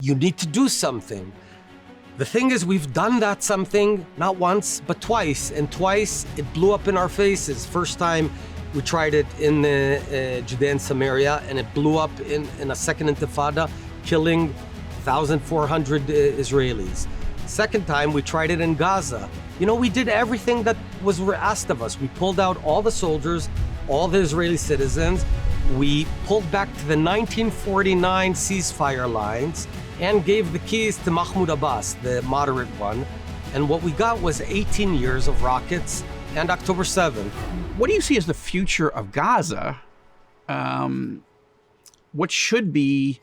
You need to do something. The thing is, we've done that something not once, but twice. And twice it blew up in our faces. First time we tried it in Judea and Samaria, and it blew up in a second intifada, killing 1,400 Israelis. Second time we tried it in Gaza. We did everything that was asked of us. We pulled out all the soldiers, all the Israeli citizens. We pulled back to the 1949 ceasefire lines and gave the keys to Mahmoud Abbas, the moderate one. And what we got was 18 years of rockets and October 7th. What do you see as the future of Gaza? What should be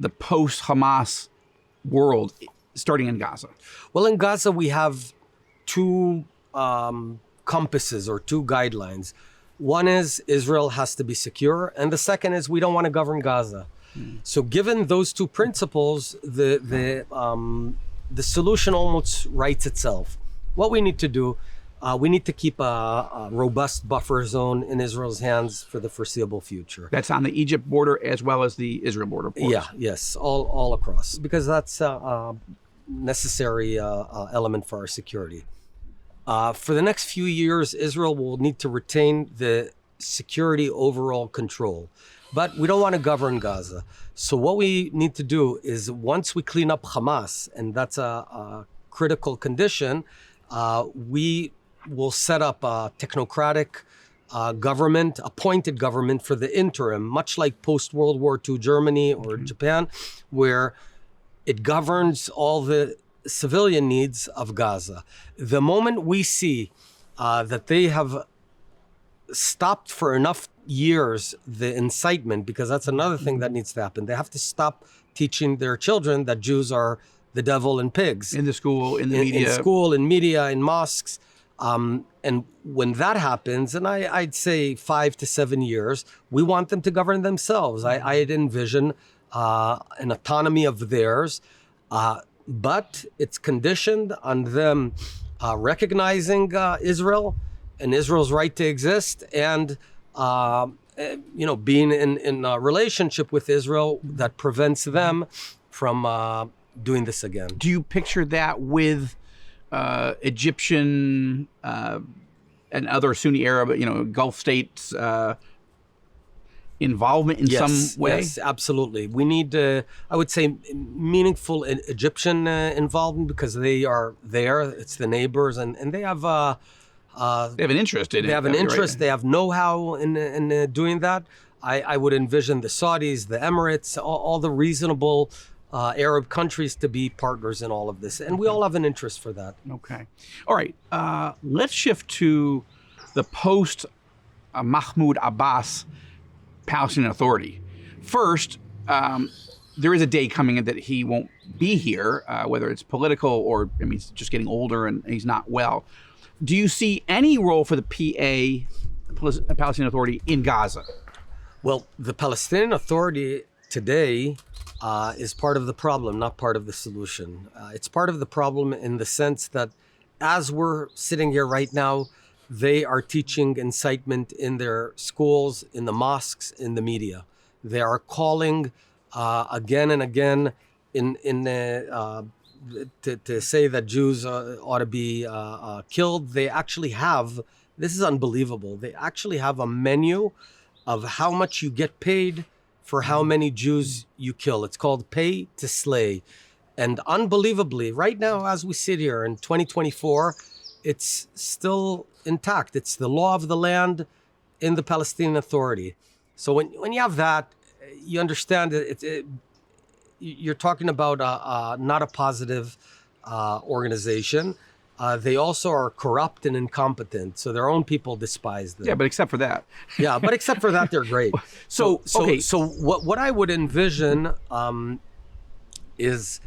the post-Hamas world starting in Gaza? Well, in Gaza, we have two compasses or two guidelines. One is Israel has to be secure, and the second is we don't want to govern Gaza. So given those two principles, the solution almost writes itself. What we need to do, we need to keep a robust buffer zone in Israel's hands for the foreseeable future. That's on the Egypt border as well as the Israel border, of course. Yeah, yes, all across, because that's a necessary element for our security. For the next few years, Israel will need to retain the security overall control. But we don't want to govern Gaza. So what we need to do is once we clean up Hamas, and that's a critical condition, we will set up a technocratic government, appointed government for the interim, much like post-World War II Germany or Japan, where it governs all the civilian needs of Gaza. The moment we see that they have stopped for enough years the incitement, because that's another thing that needs to happen. They have to stop teaching their children that Jews are the devil and pigs. In the school, in the media. In school, in media, in mosques. And when that happens, and I'd say 5 to 7 years, we want them to govern themselves. I'd envision an autonomy of theirs, but it's conditioned on them recognizing Israel and Israel's right to exist, and being in a relationship with Israel that prevents them from doing this again. Do you picture that with Egyptian and other Sunni Arab, Gulf states involvement in some way? Yes, absolutely. We need, I would say, meaningful Egyptian involvement, because they are there. It's the neighbors, and they have they have an interest in it. They have an interest. Right? They have know-how in doing that. I would envision the Saudis, the Emirates, all the reasonable Arab countries to be partners in all of this. And we all have an interest for that. Okay. All right. Let's shift to the post-Mahmoud Abbas Palestinian Authority. First, there is a day coming that he won't be here, whether it's political or, he's just getting older and he's not well. Do you see any role for the Palestinian Authority in Gaza? Well, the Palestinian Authority today is part of the problem, not part of the solution. It's part of the problem in the sense that as we're sitting here right now, they are teaching incitement in their schools, in the mosques, in the media. They are calling again and again to say that Jews ought to be killed. They actually have, this is unbelievable, they actually have a menu of how much you get paid for how many Jews you kill. It's called pay to slay. And unbelievably, right now, as we sit here in 2024, it's still intact. It's the law of the land in the Palestinian Authority. So when you have that, you understand that you're talking about not a positive organization. They also are corrupt and incompetent, so their own people despise them. Yeah, but except for that. Yeah, but except for that, they're great. So what I would envision is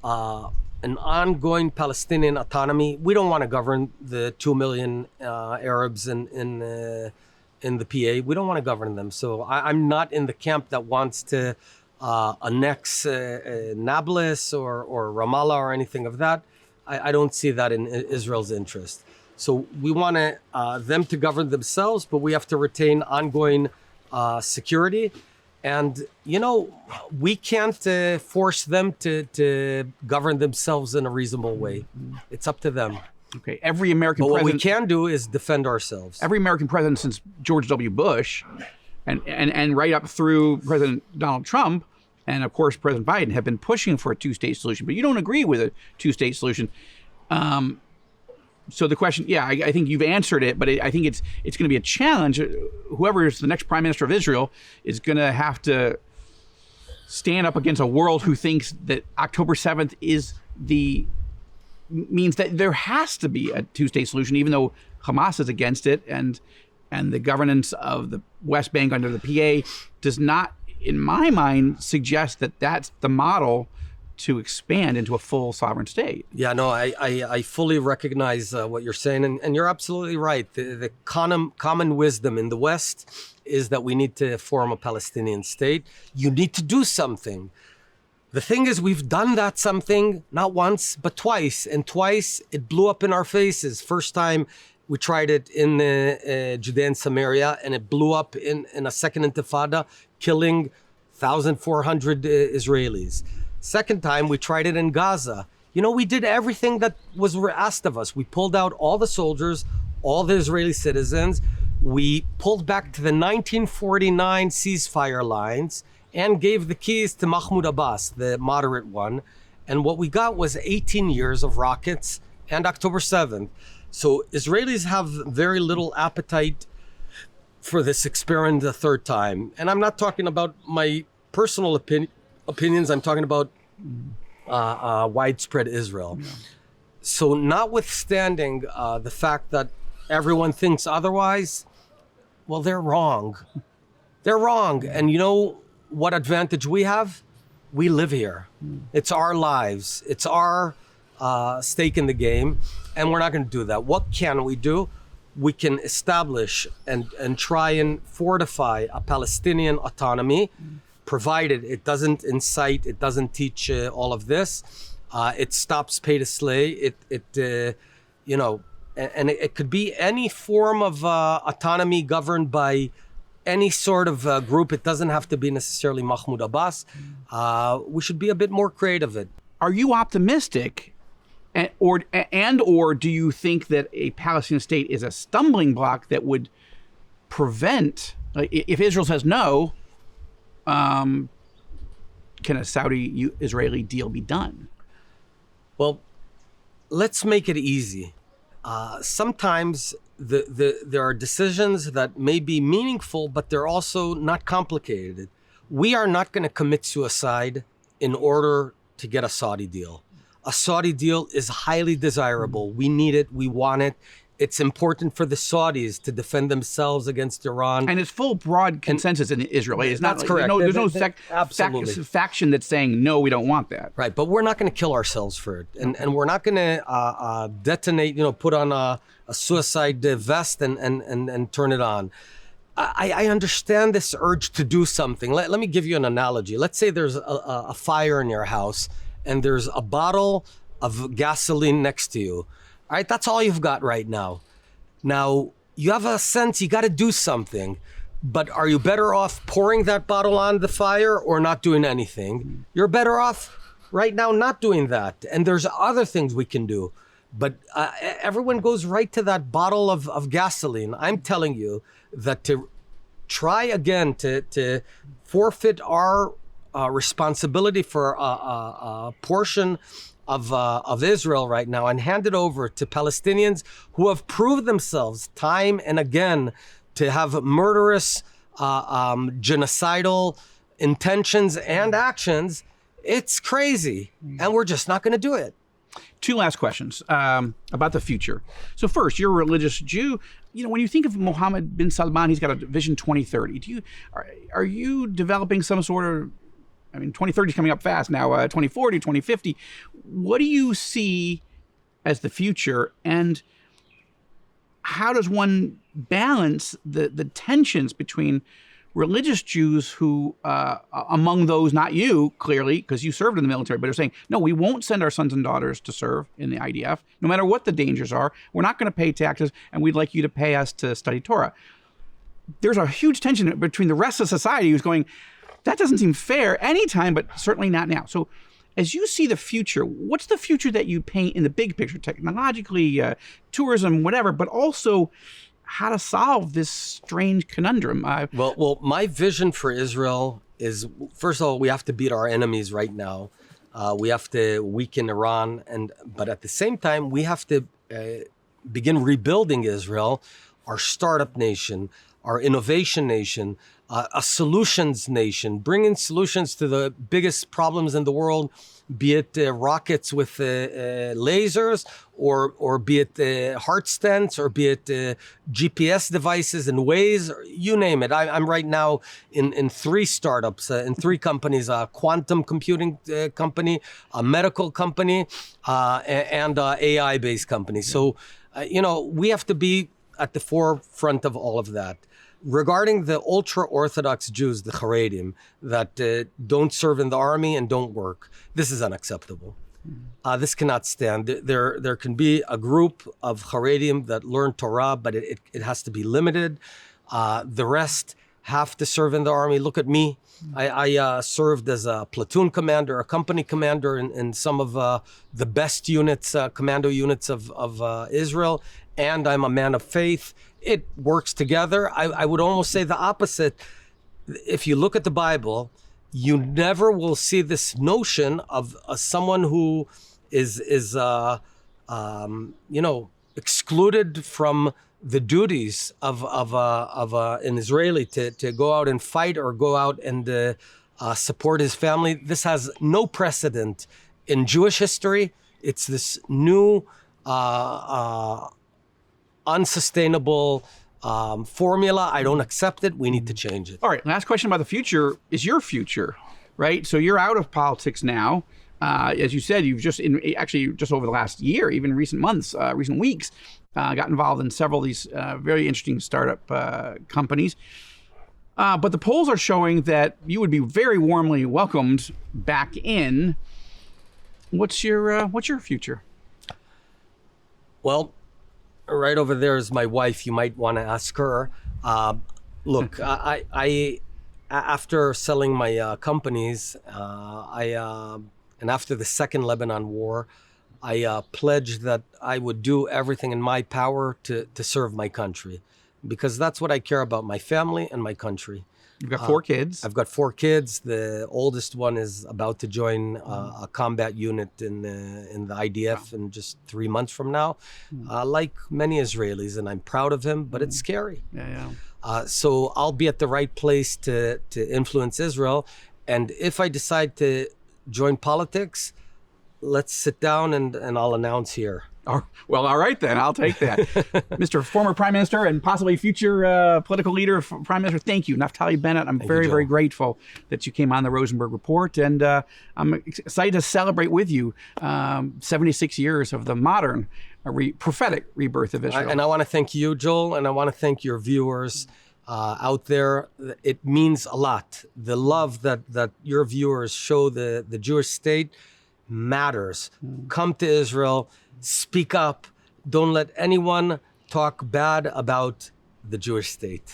an ongoing Palestinian autonomy. We don't want to govern the 2 million Arabs in the PA. We don't want to govern them. So I'm not in the camp that wants to annex Nablus or Ramallah or anything of that. I don't see that in Israel's interest. So we want them to govern themselves, but we have to retain ongoing security. And, we can't force them to govern themselves in a reasonable way. It's up to them. Okay, every American But what we president, can do is defend ourselves. every American president since George W. Bush, and right up through President Donald Trump, and of course President Biden, have been pushing for a two-state solution. But you don't agree with a two-state solution. So the question, I think you've answered it, but I think it's going to be a challenge. Whoever is the next prime minister of Israel is going to have to stand up against a world who thinks that October 7th means that there has to be a two-state solution, even though Hamas is against it, and the governance of the West Bank under the PA does not, in my mind, suggest that that's the model to expand into a full sovereign state. Yeah, no, I fully recognize what you're saying, and you're absolutely right. The common wisdom in the West is that we need to form a Palestinian state. You need to do something. The thing is, we've done that something not once, but twice, and twice it blew up in our faces. First time we tried it in Judea and Samaria, and it blew up in a second intifada, killing 1,400 Israelis. Second time, we tried it in Gaza. We did everything that was asked of us. We pulled out all the soldiers, all the Israeli citizens. We pulled back to the 1949 ceasefire lines and gave the keys to Mahmoud Abbas, the moderate one. And what we got was 18 years of rockets and October 7th. So Israelis have very little appetite for this experiment a third time. And I'm not talking about my personal opinions. I'm talking about widespread Israel. Yeah. So notwithstanding the fact that everyone thinks otherwise, well, they're wrong. They're wrong. And what advantage we have? We live here. It's our lives. It's our stake in the game. And we're not going to do that. What can we do? We can establish and try and fortify a Palestinian autonomy, provided it doesn't incite, it doesn't teach all of this. It stops pay to slay. And it could be any form of autonomy governed by any sort of group. It doesn't have to be necessarily Mahmoud Abbas. We should be a bit more creative. Are you optimistic, or do you think that a Palestinian state is a stumbling block that would prevent, if Israel says no, can a Saudi-Israeli deal be done? Well, let's make it easy. Sometimes there are decisions that may be meaningful, but they're also not complicated. We are not going to commit suicide in order to get a Saudi deal. A Saudi deal is highly desirable. We need it. We want it. It's important for the Saudis to defend themselves against Iran. And it's full broad consensus in Israel. It's not, that's correct. There's no faction that's saying, no, we don't want that. Right, but we're not going to kill ourselves for it. And we're not going to detonate, put on a suicide vest and turn it on. I understand this urge to do something. Let me give you an analogy. Let's say there's a fire in your house and there's a bottle of gasoline next to you. All right, that's all you've got right now. Now, you have a sense you got to do something, but are you better off pouring that bottle on the fire or not doing anything? You're better off right now not doing that. And there's other things we can do. But everyone goes right to that bottle of gasoline. I'm telling you that to try again to forfeit our responsibility for a portion of Israel right now and hand it over to Palestinians who have proved themselves time and again to have murderous, genocidal intentions and actions, it's crazy. And we're just not going to do it. Two last questions about the future. So first, you're a religious Jew. When you think of Mohammed bin Salman, he's got a Vision 2030. Are you developing some sort of, 2030 is coming up fast now, 2040, 2050. What do you see as the future, and how does one balance the tensions between religious Jews who, among those, not you, clearly, because you served in the military, but are saying, no, we won't send our sons and daughters to serve in the IDF, no matter what the dangers are. We're not going to pay taxes, and we'd like you to pay us to study Torah. There's a huge tension between the rest of society who's going, that doesn't seem fair anytime, but certainly not now. So as you see the future, what's the future that you paint in the big picture, technologically, tourism, whatever, but also how to solve this strange conundrum? Well, my vision for Israel is, first of all, we have to beat our enemies right now. We have to weaken Iran, but at the same time, we have to begin rebuilding Israel, our startup nation, our innovation nation, a solutions nation, bringing solutions to the biggest problems in the world, be it rockets with lasers, or be it heart stents, or be it GPS devices and Waze, or you name it. I'm right now in 3 startups, in 3 companies: a quantum computing company, a medical company, and AI-based company. So, we have to be at the forefront of all of that. Regarding the ultra-Orthodox Jews, the Haredim, that don't serve in the army and don't work, this is unacceptable. This cannot stand. There can be a group of Haredim that learn Torah, but it has to be limited. The rest have to serve in the army. Look at me. I served as a platoon commander, a company commander in some of the best units, commando units of Israel, and I'm a man of faith. It works together. I would almost say the opposite. If you look at the Bible, you never will see this notion of someone who is excluded from the duties of an Israeli to go out and fight or go out and support his family. This has no precedent in Jewish history. It's this new unsustainable formula. I don't accept it. We need to change it. All right. Last question about the future is your future, right? So you're out of politics now. As you said, you've just over the last year, even recent months, recent weeks, got involved in several of these very interesting startup companies. But the polls are showing that you would be very warmly welcomed back in. What's your future? Well, right over there is my wife. You might want to ask her. Look, I after selling my companies, and after the second Lebanon war, I pledged that I would do everything in my power to serve my country, because that's what I care about: my family and my country. You've got 4 kids. I've got 4 kids. The oldest one is about to join a combat unit in the IDF in just 3 months from now, like many Israelis, and I'm proud of him, but it's scary. So I'll be at the right place to influence Israel. And if I decide to join politics, let's sit down and I'll announce here. Well, all right then. I'll take that. Mr. Former Prime Minister and possibly future political leader, Prime Minister, thank you. Naftali Bennett, I'm very, very grateful that you came on the Rosenberg Report. And I'm excited to celebrate with you 76 years of the modern prophetic rebirth of Israel. And I want to thank you, Joel, and I want to thank your viewers out there. It means a lot. The love that your viewers show the Jewish state matters. Come to Israel. Speak up. Don't let anyone talk bad about the Jewish state.